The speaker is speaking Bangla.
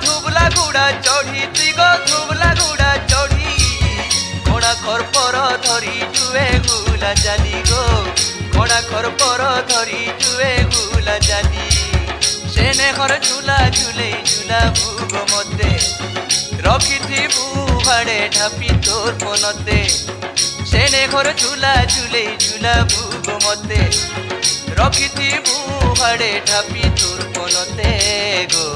ধুবলা গুড়া চড়ি তুই গো ধুবলা গুড়া চড়ি ঘোড়া খরপর ধরি জুয়ে গুলা জালি গো ঘোড়া খরপর ধরি জুয়ে গুলা জালি সেনে ঘর ঝুলা ঝুলে ঝুলা ভুগ মতে রখিথিবু ভাড়ে ঢাপি তোর মনতে সেনে ঘর ঝুলা ঝুলে ঝুলা ভুগ মতে রখিথিবু ভাড়ে ঢাপি তোর মনতে গো।